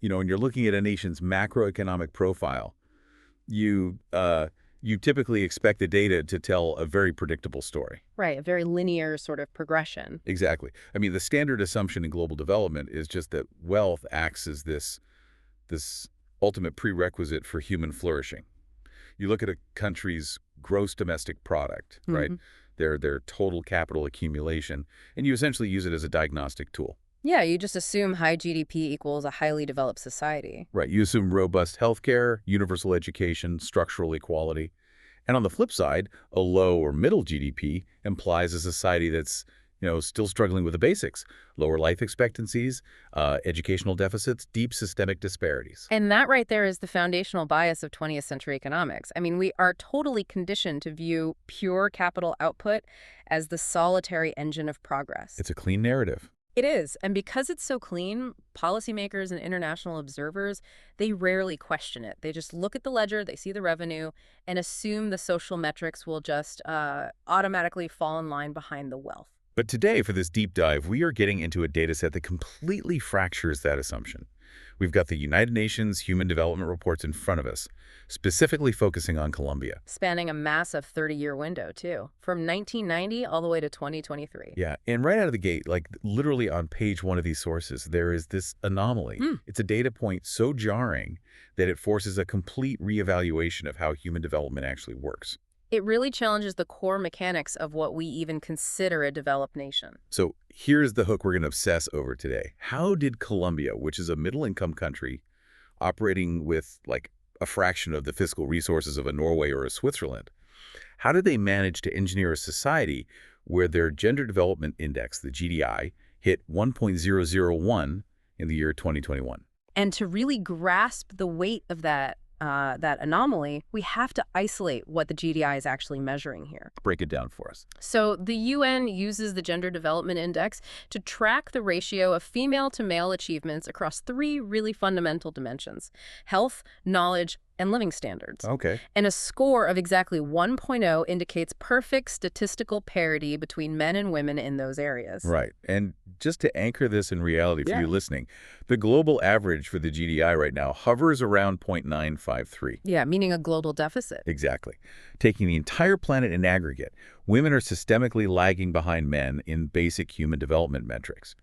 when you're looking at a nation's macroeconomic profile, you you typically expect the data to tell a very predictable story. Right, a very linear sort of progression. Exactly. I mean, the standard assumption in global development is just that wealth acts as this ultimate prerequisite for human flourishing. You look at a country's gross domestic product, right? Their total capital accumulation, and you essentially use it as a diagnostic tool. Yeah, you just assume high GDP equals a highly developed society. Right. You assume robust healthcare, universal education, structural equality. And on the flip side, a low or middle GDP implies a society that's, still struggling with the basics: lower life expectancies, educational deficits, deep systemic disparities. And that right there is the foundational bias of 20th century economics. I mean, we are totally conditioned to view pure capital output as the solitary engine of progress. It's a clean narrative. It is. And because it's so clean, policymakers and international observers, they rarely question it. They just look at the ledger, they see the revenue, and assume the social metrics will just automatically fall in line behind the wealth. But today, for this deep dive, we are getting into a data set that completely fractures that assumption. We've got the United Nations Human Development Reports in front of us, specifically focusing on Colombia. Spanning a massive 30-year window, too, from 1990 all the way to 2023. Yeah, and right out of the gate, like literally on page one of these sources, there is this anomaly. It's a data point so jarring that it forces a complete reevaluation of how human development actually works. It really challenges the core mechanics of what we even consider a developed nation. So here's the hook we're going to obsess over today. How did Colombia, which is a middle-income country operating with like a fraction of the fiscal resources of a Norway or a Switzerland, how did they manage to engineer a society where their Gender Development Index, the GDI, hit 1.001 in the year 2021? And to really grasp the weight of that anomaly, we have to isolate what the GDI is actually measuring here. Break it down for us. So the UN uses the Gender Development Index to track the ratio of female to male achievements across three really fundamental dimensions: health, knowledge, and living standards. Okay. And a score of exactly 1.0 indicates perfect statistical parity between men and women in those areas. Right. And just to anchor this in reality for you listening, the global average for the GDI right now hovers around 0.953. Yeah, meaning a global deficit. Exactly. Taking the entire planet in aggregate, women are systemically lagging behind men in basic human development metrics.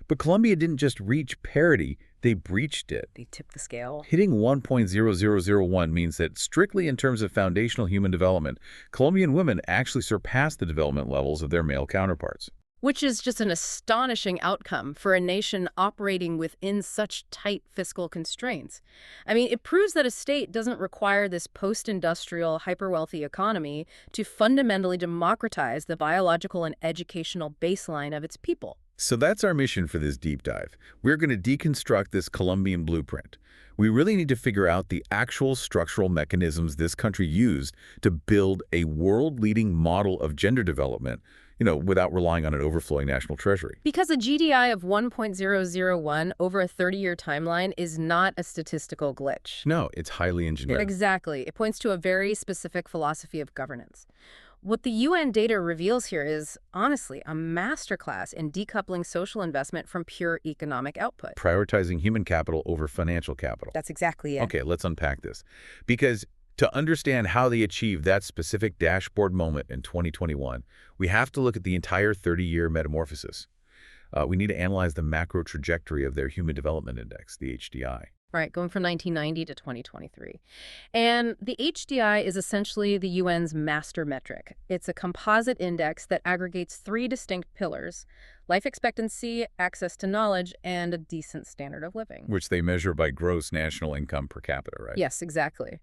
But Colombia didn't just reach parity, they breached it. They tipped the scale. Hitting 1.0001 means that strictly in terms of foundational human development, Colombian women actually surpassed the development levels of their male counterparts. Which is just an astonishing outcome for a nation operating within such tight fiscal constraints. I mean, it proves that a state doesn't require this post-industrial, hyper-wealthy economy to fundamentally democratize the biological and educational baseline of its people. So that's our mission for this deep dive. We're going to deconstruct this Colombian blueprint. We really need to figure out the actual structural mechanisms this country used to build a world-leading model of gender development, without relying on an overflowing national treasury. Because a GDI of 1.001 over a 30-year timeline is not a statistical glitch. No, it's highly engineered. Exactly. It points to a very specific philosophy of governance. What the UN data reveals here is, honestly, a masterclass in decoupling social investment from pure economic output. Prioritizing human capital over financial capital. That's exactly it. Okay, let's unpack this. Because to understand how they achieved that specific dashboard moment in 2021, we have to look at the entire 30-year metamorphosis. We need to analyze the macro trajectory of their Human Development Index, the HDI. Right, going from 1990 to 2023. And the HDI is essentially the UN's master metric. It's a composite index that aggregates three distinct pillars: life expectancy, access to knowledge, and a decent standard of living. Which they measure by gross national income per capita, right? Yes, exactly.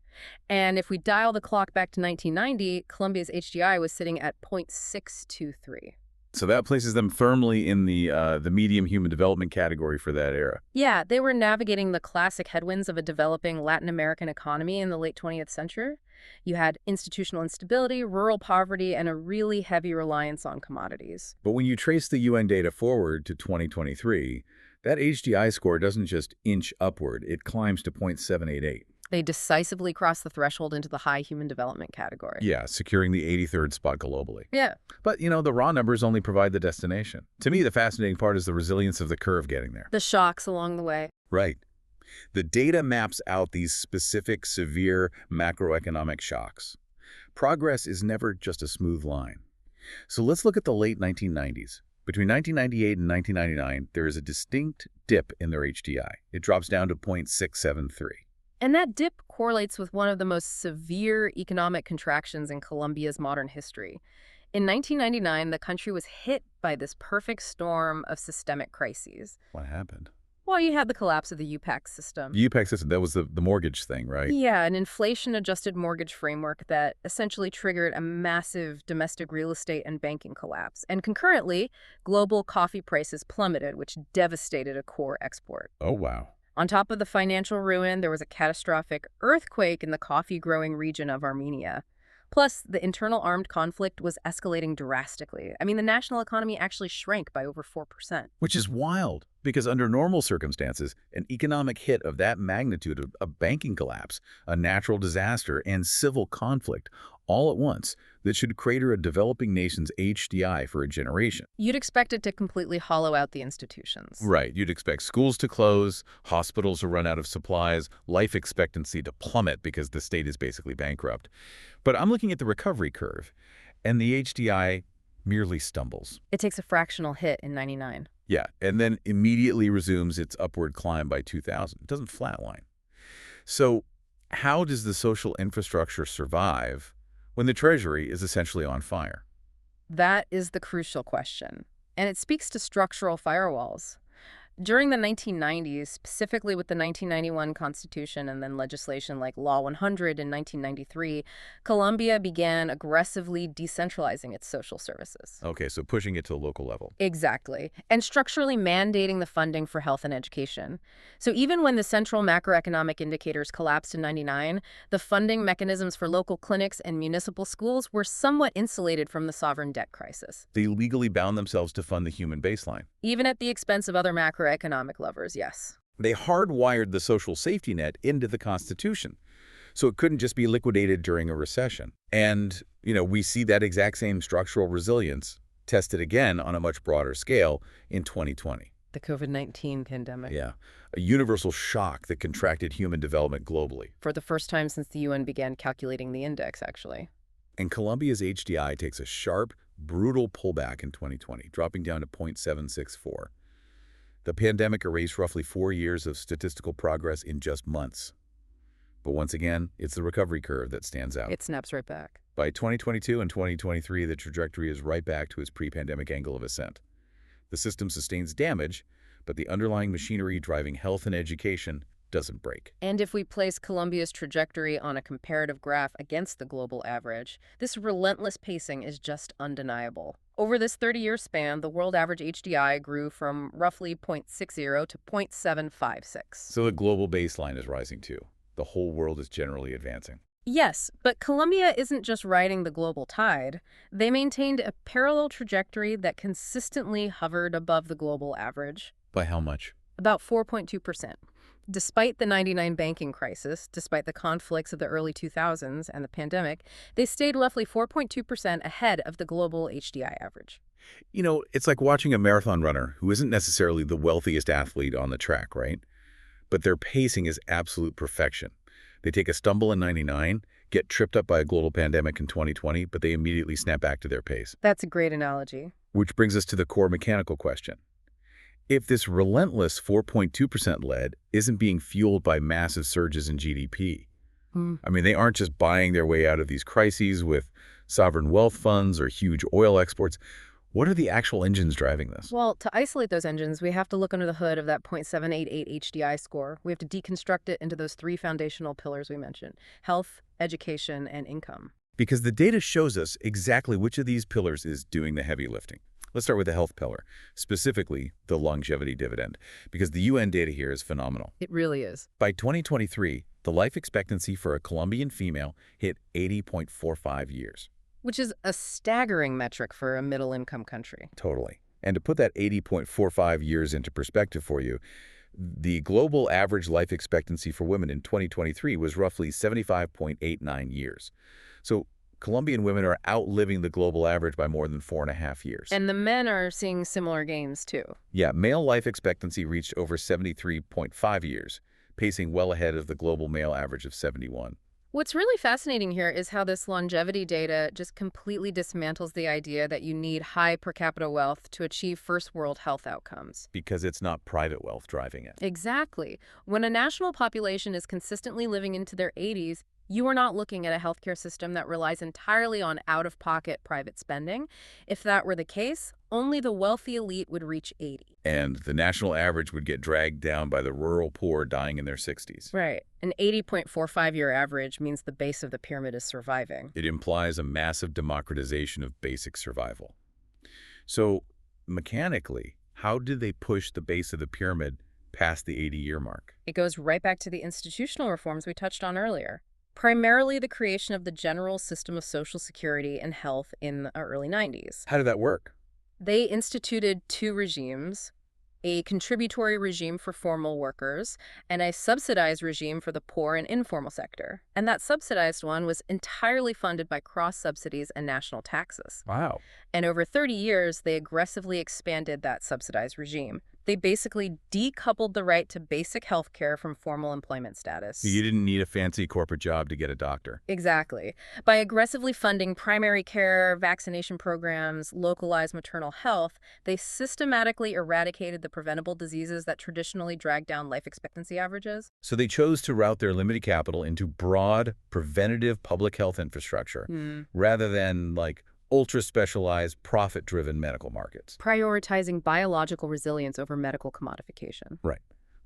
And if we dial the clock back to 1990, Colombia's HDI was sitting at 0.623. So that places them firmly in the medium human development category for that era. Yeah, they were navigating the classic headwinds of a developing Latin American economy in the late 20th century. You had institutional instability, rural poverty, and a really heavy reliance on commodities. But when you trace the UN data forward to 2023, that HDI score doesn't just inch upward, it climbs to 0.788. They decisively crossed the threshold into the high human development category. Yeah, securing the 83rd spot globally. Yeah. But, the raw numbers only provide the destination. To me, the fascinating part is the resilience of the curve getting there. The shocks along the way. Right. The data maps out these specific severe macroeconomic shocks. Progress is never just a smooth line. So let's look at the late 1990s. Between 1998 and 1999, there is a distinct dip in their HDI. It drops down to 0.673. And that dip correlates with one of the most severe economic contractions in Colombia's modern history. In 1999, the country was hit by this perfect storm of systemic crises. What happened? Well, you had the collapse of the UPAC system. The UPAC system, that was the mortgage thing, right? Yeah, an inflation-adjusted mortgage framework that essentially triggered a massive domestic real estate and banking collapse. And concurrently, global coffee prices plummeted, which devastated a core export. Oh, wow. On top of the financial ruin, there was a catastrophic earthquake in the coffee-growing region of Armenia. Plus, the internal armed conflict was escalating drastically. I mean, the national economy actually shrank by over 4%. Which is wild, because under normal circumstances, an economic hit of that magnitude, a banking collapse, a natural disaster, and civil conflict, all at once, that should crater a developing nation's HDI for a generation. You'd expect it to completely hollow out the institutions. Right. You'd expect schools to close, hospitals to run out of supplies, life expectancy to plummet because the state is basically bankrupt. But I'm looking at the recovery curve, and the HDI merely stumbles. It takes a fractional hit in 99. Yeah, and then immediately resumes its upward climb by 2000. It doesn't flatline. So how does the social infrastructure survive when the Treasury is essentially on fire? That is the crucial question. And it speaks to structural firewalls. During the 1990s, specifically with the 1991 Constitution and then legislation like Law 100 in 1993, Colombia began aggressively decentralizing its social services. Okay, so pushing it to the local level. Exactly. And structurally mandating the funding for health and education. So even when the central macroeconomic indicators collapsed in 99, the funding mechanisms for local clinics and municipal schools were somewhat insulated from the sovereign debt crisis. They legally bound themselves to fund the human baseline. Even at the expense of other macroeconomic levers, yes. They hardwired the social safety net into the Constitution, so it couldn't just be liquidated during a recession. And, we see that exact same structural resilience tested again on a much broader scale in 2020. The COVID-19 pandemic. Yeah, a universal shock that contracted human development globally. For the first time since the UN began calculating the index, actually. And Colombia's HDI takes a sharp, brutal pullback in 2020, dropping down to 0.764. The pandemic erased roughly 4 years of statistical progress in just months. But once again, it's the recovery curve that stands out. It snaps right back. By 2022 and 2023, the trajectory is right back to its pre-pandemic angle of ascent. The system sustains damage, but the underlying machinery driving health and education doesn't break. And if we place Colombia's trajectory on a comparative graph against the global average, this relentless pacing is just undeniable. Over this 30-year span, the world average HDI grew from roughly 0.60 to 0.756. So the global baseline is rising too. The whole world is generally advancing. Yes, but Colombia isn't just riding the global tide. They maintained a parallel trajectory that consistently hovered above the global average. By how much? About 4.2%. Despite the 99 banking crisis, despite the conflicts of the early 2000s and the pandemic, they stayed roughly 4.2% ahead of the global HDI average. It's like watching a marathon runner who isn't necessarily the wealthiest athlete on the track, right? But their pacing is absolute perfection. They take a stumble in 99, get tripped up by a global pandemic in 2020, but they immediately snap back to their pace. That's a great analogy. Which brings us to the core mechanical question. If this relentless 4.2% lead isn't being fueled by massive surges in GDP, they aren't just buying their way out of these crises with sovereign wealth funds or huge oil exports. What are the actual engines driving this? Well, to isolate those engines, we have to look under the hood of that 0.788 HDI score. We have to deconstruct it into those three foundational pillars we mentioned: health, education, and income. Because the data shows us exactly which of these pillars is doing the heavy lifting. Let's start with the health pillar, specifically the longevity dividend, because the UN data here is phenomenal. It really is. By 2023, the life expectancy for a Colombian female hit 80.45 years. Which is a staggering metric for a middle-income country. Totally. And to put that 80.45 years into perspective for you, the global average life expectancy for women in 2023 was roughly 75.89 years. So Colombian women are outliving the global average by more than 4.5 years. And the men are seeing similar gains, too. Yeah, male life expectancy reached over 73.5 years, pacing well ahead of the global male average of 71. What's really fascinating here is how this longevity data just completely dismantles the idea that you need high per capita wealth to achieve first world health outcomes. Because it's not private wealth driving it. Exactly. When a national population is consistently living into their 80s, you are not looking at a healthcare system that relies entirely on out-of-pocket private spending. If that were the case, only the wealthy elite would reach 80. And the national average would get dragged down by the rural poor dying in their 60s. Right. An 80.45-year average means the base of the pyramid is surviving. It implies a massive democratization of basic survival. So, mechanically, how did they push the base of the pyramid past the 80-year mark? It goes right back to the institutional reforms we touched on earlier. Primarily the creation of the general system of Social Security and health in the early 90s. How did that work? They instituted two regimes, a contributory regime for formal workers and a subsidized regime for the poor and informal sector. And that subsidized one was entirely funded by cross-subsidies and national taxes. Wow. And over 30 years, they aggressively expanded that subsidized regime. They basically decoupled the right to basic health care from formal employment status. You didn't need a fancy corporate job to get a doctor. Exactly. By aggressively funding primary care, vaccination programs, localized maternal health, they systematically eradicated the preventable diseases that traditionally drag down life expectancy averages. So they chose to route their limited capital into broad, preventative public health infrastructure, rather than, ultra-specialized, profit-driven medical markets. Prioritizing biological resilience over medical commodification. Right.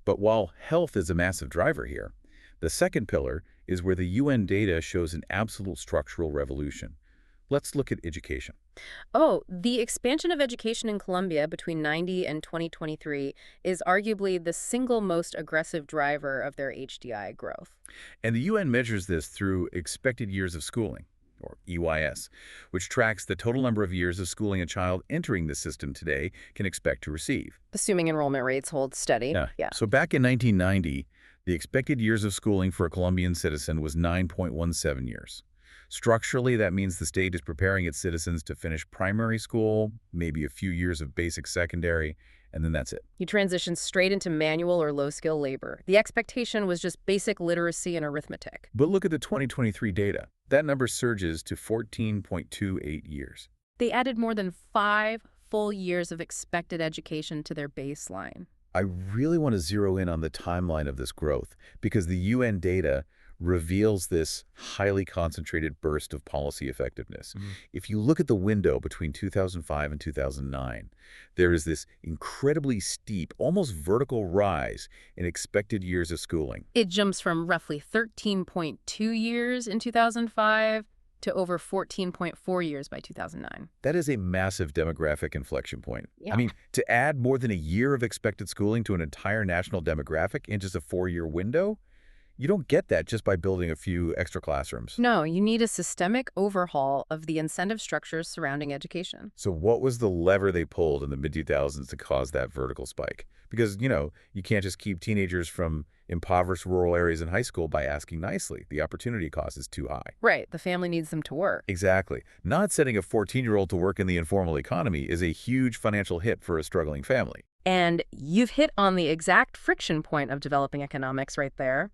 But while health is a massive driver here, the second pillar is where the UN data shows an absolute structural revolution. Let's look at education. Oh, the expansion of education in Colombia between 90 and 2023 is arguably the single most aggressive driver of their HDI growth. And the UN measures this through expected years of schooling, or EYS, which tracks the total number of years of schooling a child entering the system today can expect to receive. Assuming enrollment rates hold steady. Yeah. So back in 1990, the expected years of schooling for a Colombian citizen was 9.17 years. Structurally, that means the state is preparing its citizens to finish primary school, maybe a few years of basic secondary, and then that's it. You transition straight into manual or low-skill labor. The expectation was just basic literacy and arithmetic. But look at the 2023 data. That number surges to 14.28 years. They added more than 5 full years of expected education to their baseline. I really want to zero in on the timeline of this growth because the UN data reveals this highly concentrated burst of policy effectiveness. If you look at the window between 2005 and 2009, there is this incredibly steep, almost vertical rise in expected years of schooling. It jumps from roughly 13.2 years in 2005 to over 14.4 years by 2009. That is a massive demographic inflection point. Yeah. I mean, to add more than a year of expected schooling to an entire national demographic in just a 4-year window, you don't get that just by building a few extra classrooms. No, you need a systemic overhaul of the incentive structures surrounding education. So what was the lever they pulled in the mid-2000s to cause that vertical spike? Because, you can't just keep teenagers from impoverished rural areas in high school by asking nicely. The opportunity cost is too high. Right. The family needs them to work. Exactly. Not setting a 14-year-old to work in the informal economy is a huge financial hit for a struggling family. And you've hit on the exact friction point of developing economics right there.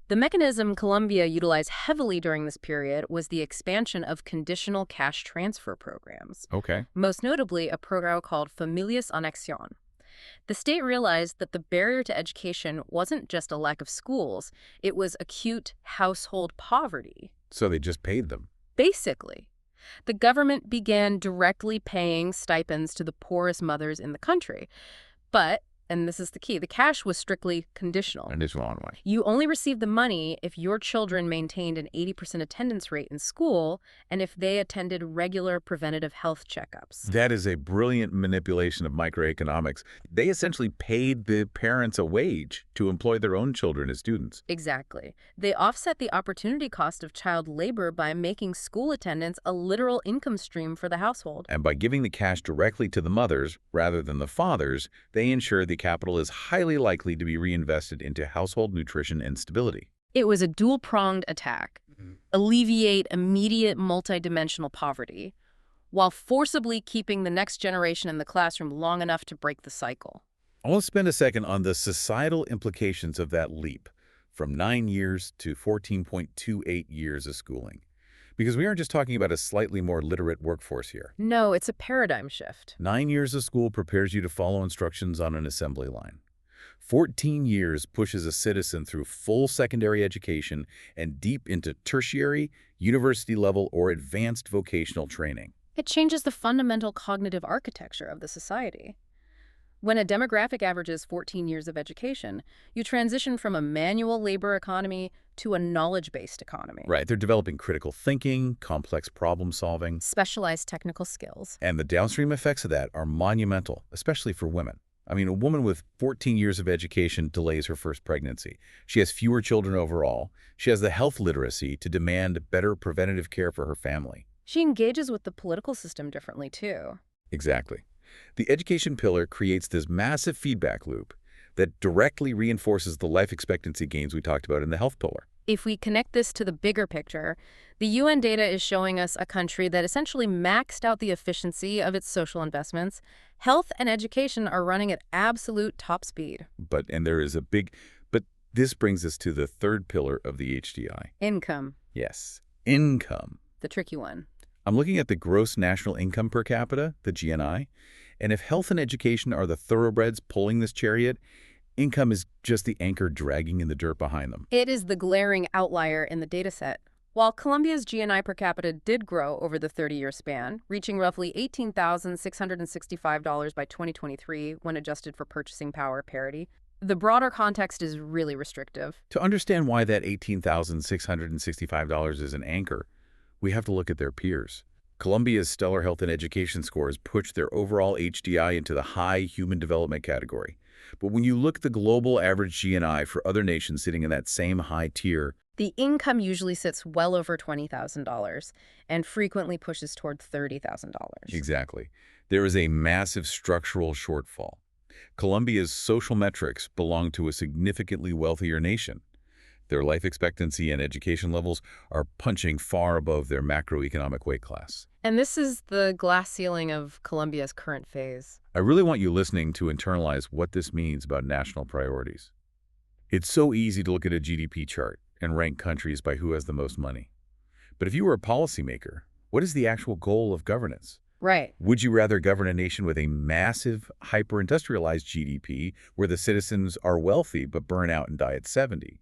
The mechanism Colombia utilized heavily during this period was the expansion of conditional cash transfer programs. Okay. Most notably, a program called Familias on Acción. The state realized that the barrier to education wasn't just a lack of schools, it was acute household poverty. So they just paid them. Basically, the government began directly paying stipends to the poorest mothers in the country. But, and this is the key, the cash was strictly conditional. Conditional on what? You only received the money if your children maintained an 80% attendance rate in school and if they attended regular preventative health checkups. That is a brilliant manipulation of microeconomics. They essentially paid the parents a wage to employ their own children as students. Exactly. They offset the opportunity cost of child labor by making school attendance a literal income stream for the household. And by giving the cash directly to the mothers rather than the fathers, they ensure the capital is highly likely to be reinvested into household nutrition and stability. It was a dual-pronged attack. Alleviate immediate multidimensional poverty, while forcibly keeping the next generation in the classroom long enough to break the cycle. I want to spend a second on the societal implications of that leap from 9 years to 14.28 years of schooling. Because we aren't just talking about a slightly more literate workforce here. No, it's a paradigm shift. 9 years of school prepares you to follow instructions on an assembly line. 14 years pushes a citizen through full secondary education and deep into tertiary, university level, or advanced vocational training. It changes the fundamental cognitive architecture of the society. When a demographic averages 14 years of education, you transition from a manual labor economy to a knowledge-based economy. Right, they're developing critical thinking, complex problem solving, Specialized technical skills. and the downstream effects of that are monumental, especially for women. I mean, a woman with 14 years of education delays her first pregnancy. She has fewer children overall. She has the health literacy to demand better preventative care for her family. She engages with the political system differently, too. Exactly. The education pillar creates this massive feedback loop that directly reinforces the life expectancy gains we talked about in the health pillar. If we connect this to the bigger picture, the UN data is showing us a country that essentially maxed out the efficiency of its social investments. Health and education are running at absolute top speed. But this brings us to the third pillar of the HDI. Income, Yes, income. the tricky one. I'm looking at the gross national income per capita, the GNI, and if health and education are the thoroughbreds pulling this chariot, income is just the anchor dragging in the dirt behind them. It is the glaring outlier in the dataset. While Colombia's GNI per capita did grow over the 30-year span, reaching roughly $18,665 by 2023 when adjusted for purchasing power parity, the broader context is really restrictive. To understand why that $18,665 is an anchor, we have to look at their peers. Colombia's stellar health and education scores push their overall HDI into the high human development category. But when you look at the global average GNI for other nations sitting in that same high tier, The income usually sits well over $20,000 and frequently pushes toward $30,000. exactly, there is a massive structural shortfall. Colombia's social metrics belong to a significantly wealthier nation. Their life expectancy and education levels are punching far above their macroeconomic weight class. And this is the glass ceiling of Colombia's current phase. I really want you listening to internalize what this means about national priorities. It's so easy to look at a GDP chart and rank countries by who has the most money. But if you were a policymaker, what is the actual goal of governance? Right. Would you rather govern a nation with a massive, hyper-industrialized GDP where the citizens are wealthy but burn out and die at 70?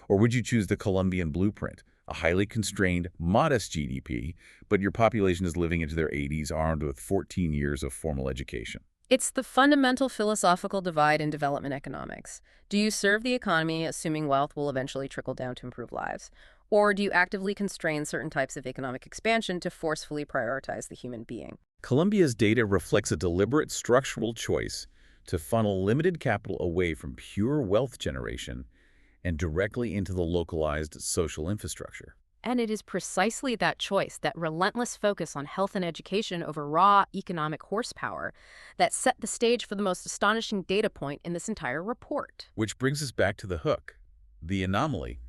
Or would you choose the Colombian blueprint, a highly constrained, modest GDP, but your population is living into their 80s armed with 14 years of formal education? It's the fundamental philosophical divide in development economics. Do you serve the economy, assuming wealth will eventually trickle down to improve lives? Or do you actively constrain certain types of economic expansion to forcefully prioritize the human being? Colombia's data reflects a deliberate structural choice to funnel limited capital away from pure wealth generation and directly into the localized social infrastructure. And it is precisely that choice, that relentless focus on health and education over raw economic horsepower, that set the stage for the most astonishing data point in this entire report. Which brings us back to the hook, the anomaly,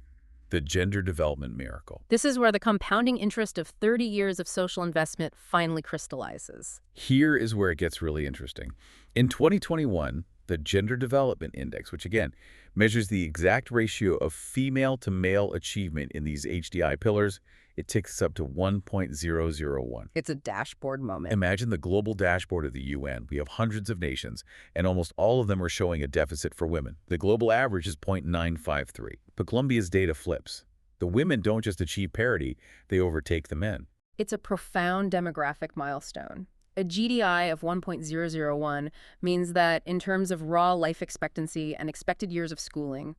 the gender development miracle. This is where the compounding interest of 30 years of social investment finally crystallizes. Here is where it gets really interesting. In 2021, the Gender Development Index, which again measures the exact ratio of female to male achievement in these HDI pillars, it ticks up to 1.001. It's a dashboard moment. Imagine the global dashboard of the UN. We have hundreds of nations, and almost all of them are showing a deficit for women. The global average is 0.953. But Colombia's data flips. The women don't just achieve parity, they overtake the men. It's a profound demographic milestone. A GDI of 1.001 means that in terms of raw life expectancy and expected years of schooling,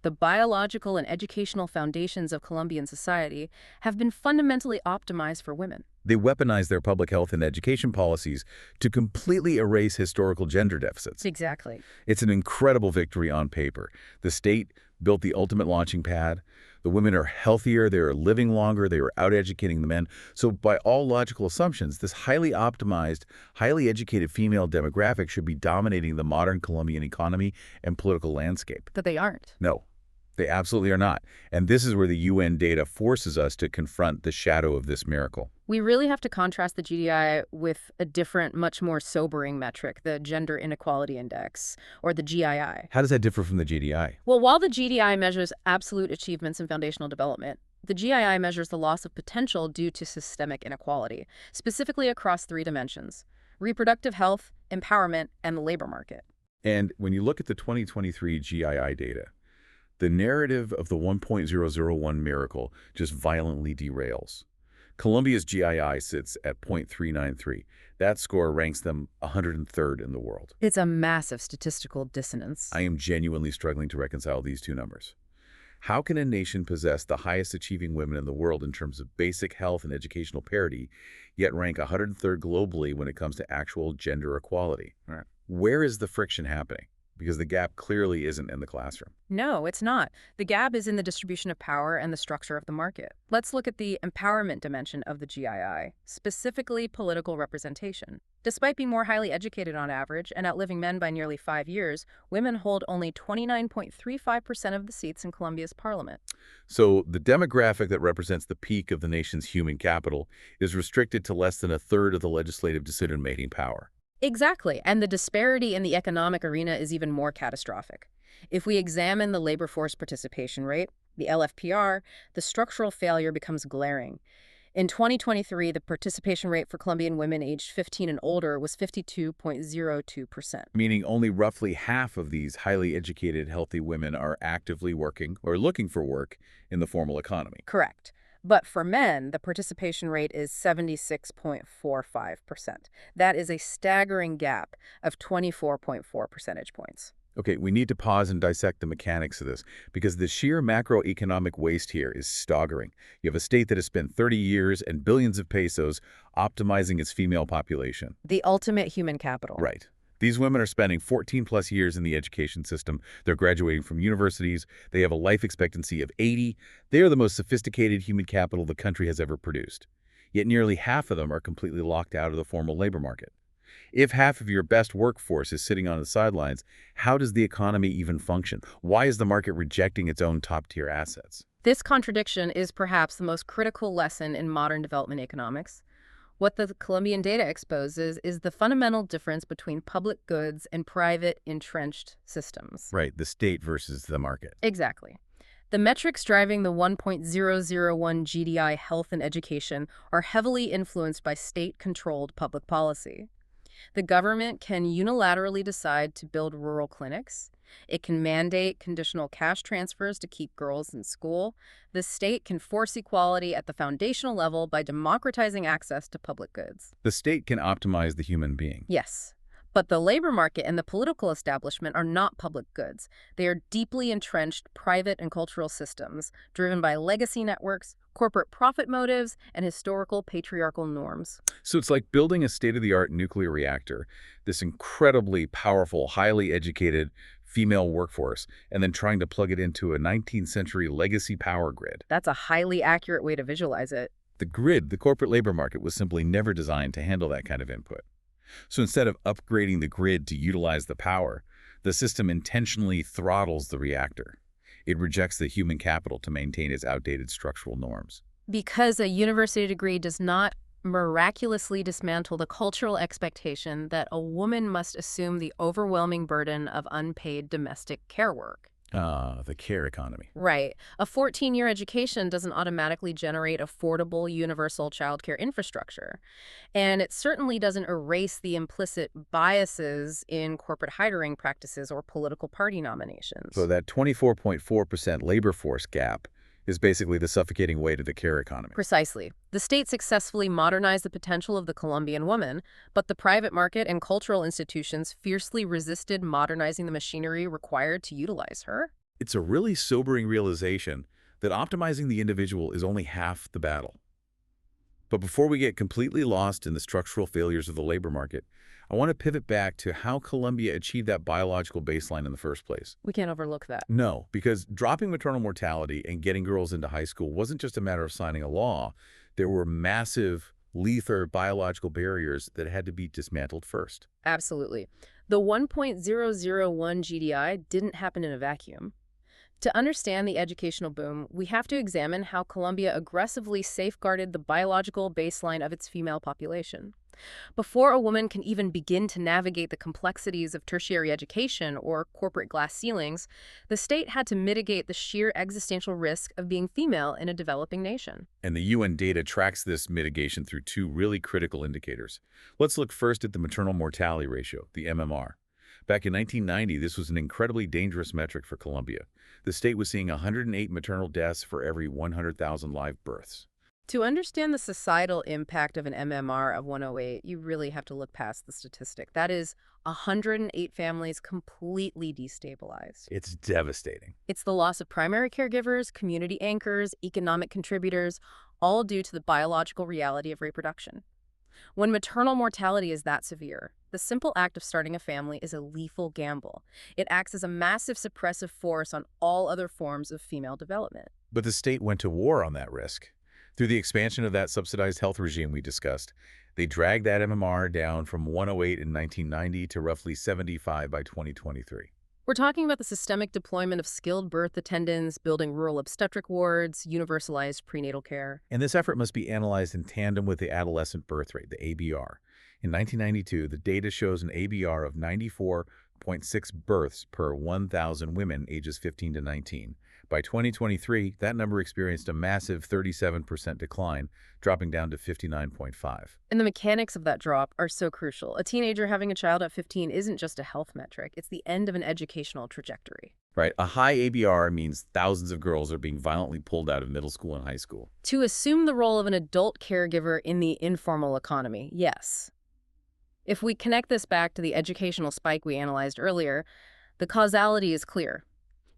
the biological and educational foundations of Colombian society have been fundamentally optimized for women. They weaponize their public health and education policies to completely erase historical gender deficits. Exactly. It's an incredible victory on paper. The state built the ultimate launching pad. The women are healthier, they are living longer, they are out-educating the men. So by all logical assumptions, this highly optimized, highly educated female demographic should be dominating the modern Colombian economy and political landscape. That they aren't. No, They absolutely are not. And this is where the UN data forces us to confront the shadow of this miracle. We really have to contrast the GDI with a different, much more sobering metric, the Gender Inequality Index, or the GII. How does that differ from the GDI? Well, while the GDI measures absolute achievements in foundational development, the GII measures the loss of potential due to systemic inequality, specifically across three dimensions: reproductive health, empowerment, and the labor market. And when you look at the 2023 GII data, the narrative of the 1.001 miracle just violently derails. Colombia's GII sits at 0.393. That score ranks them 103rd in the world. It's a massive statistical dissonance. I am genuinely struggling to reconcile these two numbers. How can a nation possess the highest achieving women in the world in terms of basic health and educational parity, yet rank 103rd globally when it comes to actual gender equality? Right. Where is the friction happening? Because the gap clearly isn't in the classroom. No, it's not. The gap is in the distribution of power and the structure of the market. Let's look at the empowerment dimension of the GII, specifically political representation. Despite being more highly educated on average and outliving men by nearly 5 years, women hold only 29.35% of the seats in Colombia's parliament. So the demographic that represents the peak of the nation's human capital is restricted to less than a third of the legislative decision-making power. Exactly, and the disparity in the economic arena is even more catastrophic. If we examine the labor force participation rate, the LFPR, the structural failure becomes glaring. In 2023, the participation rate for Colombian women aged 15 and older was 52.02%. Meaning only roughly half of these highly educated, healthy women are actively working or looking for work in the formal economy. Correct. But for men, the participation rate is 76.45%. That is a staggering gap of 24.4 percentage points. Okay, we need to pause and dissect the mechanics of this, because the sheer macroeconomic waste here is staggering. You have a state that has spent 30 years and billions of pesos optimizing its female population. The ultimate human capital. Right. These women are spending 14-plus years in the education system. They're graduating from universities. They have a life expectancy of 80. They are the most sophisticated human capital the country has ever produced. Yet nearly half of them are completely locked out of the formal labor market. If half of your best workforce is sitting on the sidelines, how does the economy even function? Why is the market rejecting its own top-tier assets? This contradiction is perhaps the most critical lesson in modern development economics. What the Colombian data exposes is the fundamental difference between public goods and private, entrenched systems. Right, the state versus the market. Exactly. The metrics driving the 1.001 GDI health and education are heavily influenced by state-controlled public policy. The government can unilaterally decide to build rural clinics. It can mandate conditional cash transfers to keep girls in school. The state can force equality at the foundational level by democratizing access to public goods. The state can optimize the human being. Yes, but the labor market and the political establishment are not public goods. They are deeply entrenched private and cultural systems driven by legacy networks, corporate profit motives, and historical patriarchal norms. So it's like building a state-of-the-art nuclear reactor, this incredibly powerful, highly educated female workforce, and then trying to plug it into a 19th century legacy power grid. That's a highly accurate way to visualize it. The grid, the corporate labor market, was simply never designed to handle that kind of input. So instead of upgrading the grid to utilize the power, the system intentionally throttles the reactor. It rejects the human capital to maintain its outdated structural norms. Because a university degree does not miraculously dismantle the cultural expectation that a woman must assume the overwhelming burden of unpaid domestic care work. The care economy. Right. A 14-year education doesn't automatically generate affordable universal childcare infrastructure. And it certainly doesn't erase the implicit biases in corporate hiring practices or political party nominations. So that 24.4% labor force gap is basically the suffocating weight of the care economy. Precisely. The state successfully modernized the potential of the Colombian woman, but the private market and cultural institutions fiercely resisted modernizing the machinery required to utilize her. It's a really sobering realization that optimizing the individual is only half the battle. But before we get completely lost in the structural failures of the labor market, I want to pivot back to how Colombia achieved that biological baseline in the first place. We can't overlook that. No, because dropping maternal mortality and getting girls into high school wasn't just a matter of signing a law. There were massive, lethal biological barriers that had to be dismantled first. Absolutely. The 1.001 GDI didn't happen in a vacuum. To understand the educational boom, we have to examine how Colombia aggressively safeguarded the biological baseline of its female population. Before a woman can even begin to navigate the complexities of tertiary education or corporate glass ceilings, the state had to mitigate the sheer existential risk of being female in a developing nation. And the UN data tracks this mitigation through two really critical indicators. Let's look first at the maternal mortality ratio, the MMR. Back in 1990, this was an incredibly dangerous metric for Colombia. The state was seeing 108 maternal deaths for every 100,000 live births. To understand the societal impact of an MMR of 108, you really have to look past the statistic. That is 108 families completely destabilized. It's devastating. It's the loss of primary caregivers, community anchors, economic contributors, all due to the biological reality of reproduction. When maternal mortality is that severe, the simple act of starting a family is a lethal gamble. It acts as a massive suppressive force on all other forms of female development. But the state went to war on that risk. Through the expansion of that subsidized health regime we discussed, they dragged that MMR down from 108 in 1990 to roughly 75 by 2023. We're talking about the systemic deployment of skilled birth attendants, building rural obstetric wards, universalized prenatal care. And this effort must be analyzed in tandem with the adolescent birth rate, the ABR. In 1992, the data shows an ABR of 94.6 births per 1,000 women ages 15 to 19. By 2023, that number experienced a massive 37% decline, dropping down to 59.5. And the mechanics of that drop are so crucial. A teenager having a child at 15 isn't just a health metric, it's the end of an educational trajectory. Right, a high ABR means thousands of girls are being violently pulled out of middle school and high school. To assume the role of an adult caregiver in the informal economy, yes. If we connect this back to the educational spike we analyzed earlier, the causality is clear.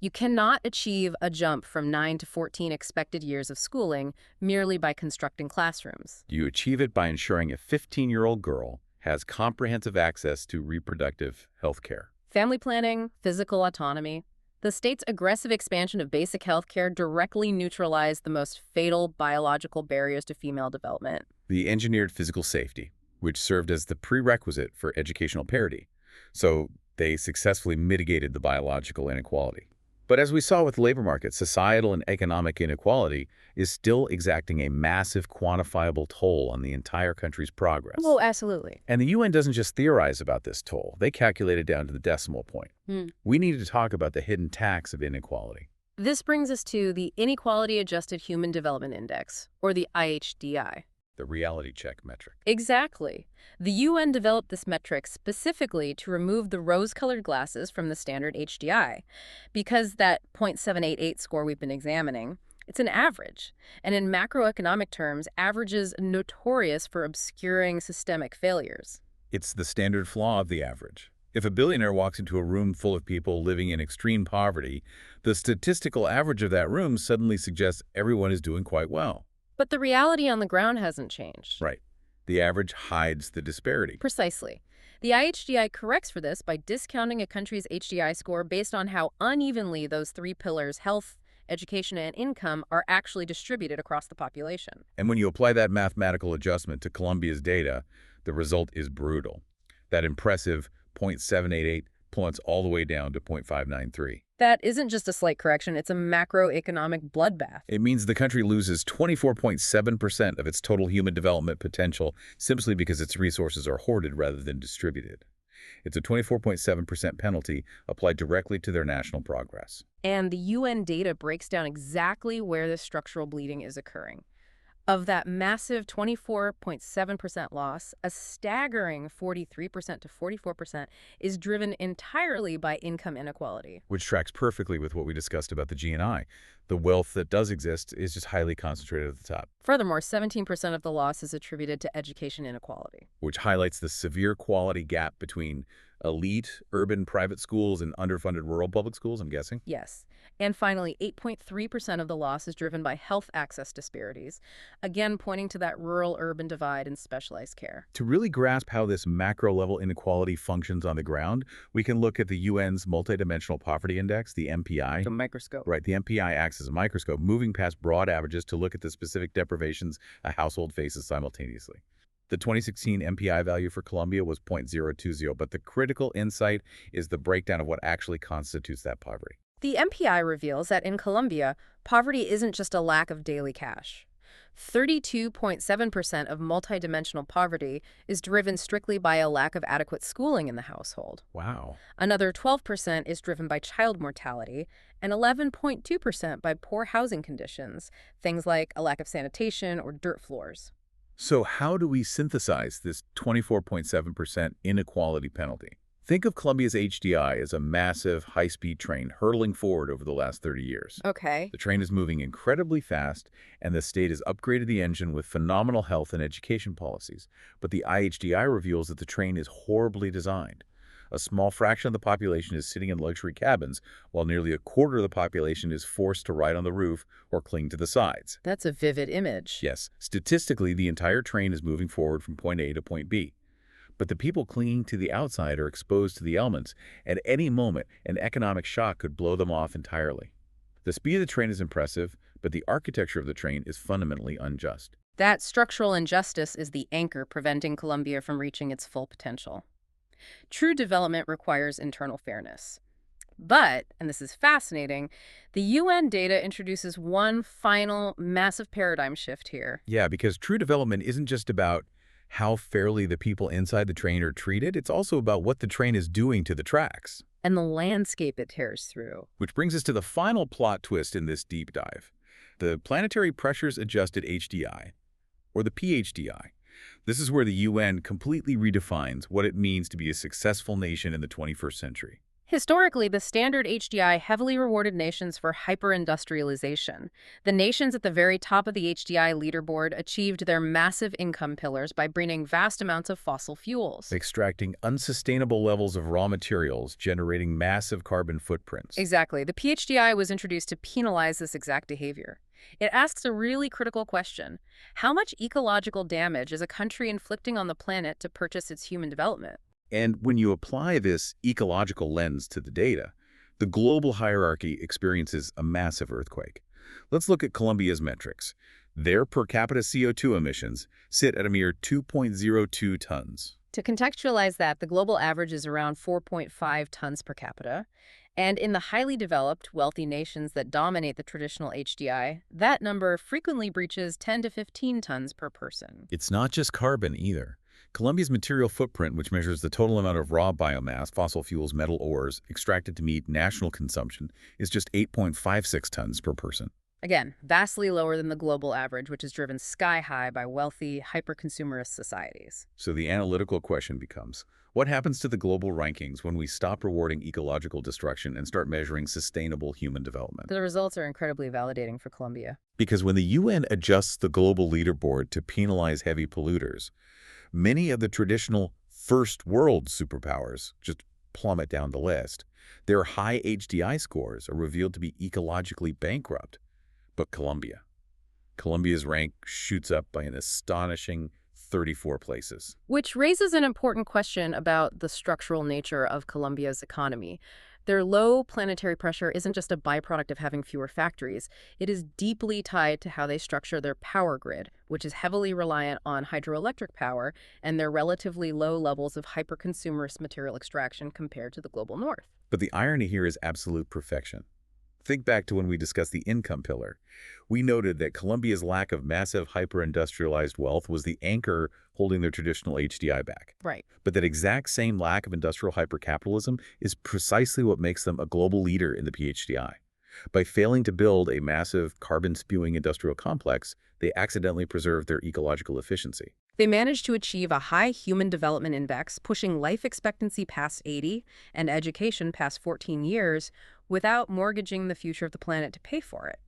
You cannot achieve a jump from 9 to 14 expected years of schooling merely by constructing classrooms. You achieve it by ensuring a 15-year-old girl has comprehensive access to reproductive health care. Family planning, physical autonomy. The state's aggressive expansion of basic health care directly neutralized the most fatal biological barriers to female development. The engineered physical safety, which served as the prerequisite for educational parity. So they successfully mitigated the biological inequality. But as we saw with the labor market, societal and economic inequality is still exacting a massive quantifiable toll on the entire country's progress. Oh, absolutely. And the UN doesn't just theorize about this toll. They calculate it down to the decimal point. We need to talk about the hidden tax of inequality. This brings us to the Inequality Adjusted Human Development Index, or the IHDI. The reality check metric. Exactly. The UN developed this metric specifically to remove the rose-colored glasses from the standard HDI, because that 0.788 score we've been examining, it's an average. And in macroeconomic terms, averages are notorious for obscuring systemic failures. It's the standard flaw of the average. If a billionaire walks into a room full of people living in extreme poverty, the statistical average of that room suddenly suggests everyone is doing quite well. But the reality on the ground hasn't changed. Right. The average hides the disparity. Precisely. The IHDI corrects for this by discounting a country's HDI score based on how unevenly those three pillars, health, education, and income, are actually distributed across the population. And when you apply that mathematical adjustment to Colombia's data, the result is brutal. That impressive 0.788 plummets all the way down to 0.593. That isn't just a slight correction, it's a macroeconomic bloodbath. It means the country loses 24.7% of its total human development potential simply because its resources are hoarded rather than distributed. It's a 24.7% penalty applied directly to their national progress. And the UN data breaks down exactly where this structural bleeding is occurring. Of that massive 24.7% loss, a staggering 43% to 44% is driven entirely by income inequality. Which tracks perfectly with what we discussed about the GNI. The wealth that does exist is just highly concentrated at the top. Furthermore, 17% of the loss is attributed to education inequality, which highlights the severe quality gap between elite urban private schools and underfunded rural public schools, I'm guessing. Yes. And finally, 8.3% of the loss is driven by health access disparities, again pointing to that rural-urban divide in specialized care. To really grasp how this macro-level inequality functions on the ground, we can look at the UN's Multidimensional Poverty Index, the MPI. The microscope. Right, the MPI acts as a microscope, moving past broad averages to look at the specific deprivations a household faces simultaneously. The 2016 MPI value for Colombia was 0.020, but the critical insight is the breakdown of what actually constitutes that poverty. The MPI reveals that in Colombia, poverty isn't just a lack of daily cash. 32.7% of multidimensional poverty is driven strictly by a lack of adequate schooling in the household. Wow. Another 12% is driven by child mortality, and 11.2% by poor housing conditions, things like a lack of sanitation or dirt floors. So how do we synthesize this 24.7% inequality penalty? Think of Colombia's HDI as a massive, high-speed train hurtling forward over the last 30 years. Okay. The train is moving incredibly fast, and the state has upgraded the engine with phenomenal health and education policies. But the IHDI reveals that the train is horribly designed. A small fraction of the population is sitting in luxury cabins, while nearly a quarter of the population is forced to ride on the roof or cling to the sides. That's a vivid image. Yes, statistically, the entire train is moving forward from point A to point B. But the people clinging to the outside are exposed to the elements. At any moment, an economic shock could blow them off entirely. The speed of the train is impressive, but the architecture of the train is fundamentally unjust. That structural injustice is the anchor preventing Colombia from reaching its full potential. True development requires internal fairness. But, and this is fascinating, the UN data introduces one final massive paradigm shift here. Yeah, because true development isn't just about how fairly the people inside the train are treated, it's also about what the train is doing to the tracks. And the landscape it tears through. Which brings us to the final plot twist in this deep dive. The Planetary Pressures Adjusted HDI, or the PHDI. This is where the UN completely redefines what it means to be a successful nation in the 21st century. Historically, the standard HDI heavily rewarded nations for hyper-industrialization. The nations at the very top of the HDI leaderboard achieved their massive income pillars by burning vast amounts of fossil fuels. Extracting unsustainable levels of raw materials, generating massive carbon footprints. Exactly. The PHDI was introduced to penalize this exact behavior. It asks a really critical question. How much ecological damage is a country inflicting on the planet to purchase its human development? And when you apply this ecological lens to the data, the global hierarchy experiences a massive earthquake. Let's look at Colombia's metrics. Their per capita CO2 emissions sit at a mere 2.02 tons. To contextualize that, the global average is around 4.5 tons per capita. And in the highly developed, wealthy nations that dominate the traditional HDI, that number frequently breaches 10 to 15 tons per person. It's not just carbon either. Colombia's material footprint, which measures the total amount of raw biomass, fossil fuels, metal ores, extracted to meet national consumption, is just 8.56 tons per person. Again, vastly lower than the global average, which is driven sky high by wealthy, hyper-consumerist societies. So the analytical question becomes, what happens to the global rankings when we stop rewarding ecological destruction and start measuring sustainable human development? The results are incredibly validating for Colombia. Because when the UN adjusts the global leaderboard to penalize heavy polluters, many of the traditional first world superpowers just plummet down the list. Their high HDI scores are revealed to be ecologically bankrupt. But Colombia's rank shoots up by an astonishing 34 places. Which raises an important question about the structural nature of Colombia's economy. Their low planetary pressure isn't just a byproduct of having fewer factories. It is deeply tied to how they structure their power grid, which is heavily reliant on hydroelectric power and their relatively low levels of hyper-consumerist material extraction compared to the global north. But the irony here is absolute perfection. Think back to when we discussed the income pillar. We noted that Colombia's lack of massive hyper-industrialized wealth was the anchor holding their traditional HDI back. Right. But that exact same lack of industrial hypercapitalism is precisely what makes them a global leader in the PHDI. By failing to build a massive carbon-spewing industrial complex, they accidentally preserve their ecological efficiency. They managed to achieve a high human development index, pushing life expectancy past 80 and education past 14 years without mortgaging the future of the planet to pay for it.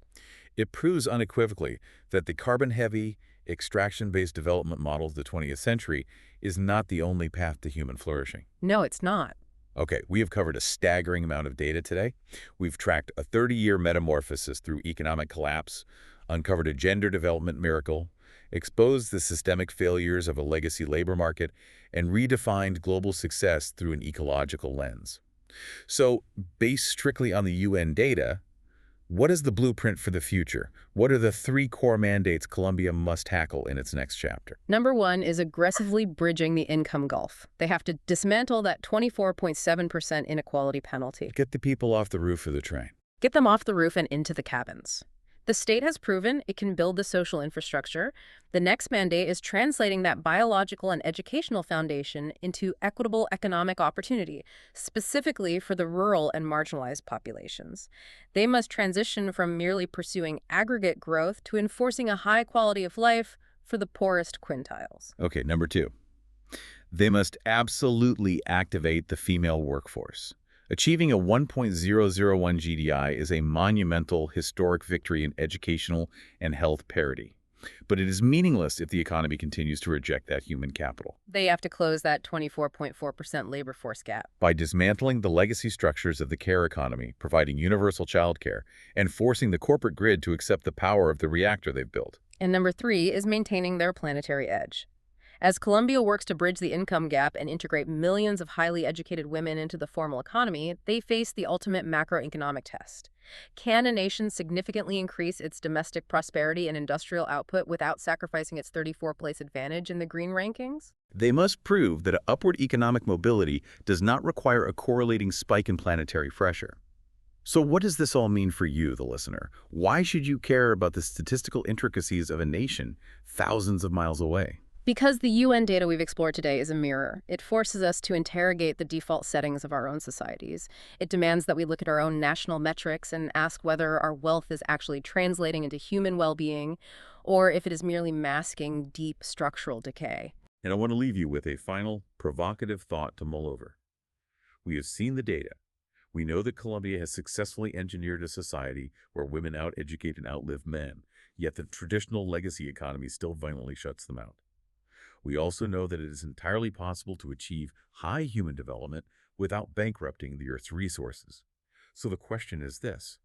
It proves unequivocally that the carbon-heavy, extraction-based development model of the 20th century is not the only path to human flourishing. No, it's not. Okay, we have covered a staggering amount of data today. We've tracked a 30-year metamorphosis through economic collapse, uncovered a gender development miracle, exposed the systemic failures of a legacy labor market, and redefined global success through an ecological lens. So, based strictly on the UN data, what is the blueprint for the future? What are the 3 core mandates Colombia must tackle in its next chapter? Number 1 is aggressively bridging the income gulf. They have to dismantle that 24.7% inequality penalty. Get the people off the roof of the train. Get them off the roof and into the cabins. The state has proven it can build the social infrastructure. The next mandate is translating that biological and educational foundation into equitable economic opportunity, specifically for the rural and marginalized populations. They must transition from merely pursuing aggregate growth to enforcing a high quality of life for the poorest quintiles. Okay, number two. They must absolutely activate the female workforce. Achieving a 1.001 GDI is a monumental, historic victory in educational and health parity. But it is meaningless if the economy continues to reject that human capital. They have to close that 24.4% labor force gap. By dismantling the legacy structures of the care economy, providing universal childcare, and forcing the corporate grid to accept the power of the reactor they've built. And number three is maintaining their planetary edge. As Colombia works to bridge the income gap and integrate millions of highly educated women into the formal economy, they face the ultimate macroeconomic test. Can a nation significantly increase its domestic prosperity and industrial output without sacrificing its 34th-place advantage in the green rankings? They must prove that upward economic mobility does not require a correlating spike in planetary pressure. So what does this all mean for you, the listener? Why should you care about the statistical intricacies of a nation thousands of miles away? Because the UN data we've explored today is a mirror. It forces us to interrogate the default settings of our own societies. It demands that we look at our own national metrics and ask whether our wealth is actually translating into human well-being or if it is merely masking deep structural decay. And I want to leave you with a final, provocative thought to mull over. We have seen the data. We know that Colombia has successfully engineered a society where women out-educate and outlive men, yet the traditional legacy economy still violently shuts them out. We also know that it is entirely possible to achieve high human development without bankrupting the Earth's resources. So the question is this: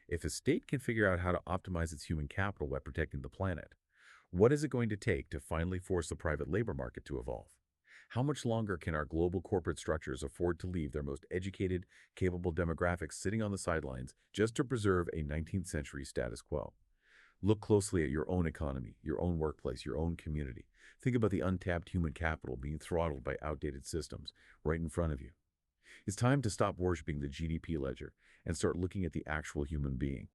if a state can figure out how to optimize its human capital by protecting the planet, what is it going to take to finally force the private labor market to evolve? How much longer can our global corporate structures afford to leave their most educated, capable demographics sitting on the sidelines just to preserve a 19th century status quo? Look closely at your own economy, your own workplace, your own community. Think about the untapped human capital being throttled by outdated systems right in front of you. It's time to stop worshiping the GDP ledger and start looking at the actual human being.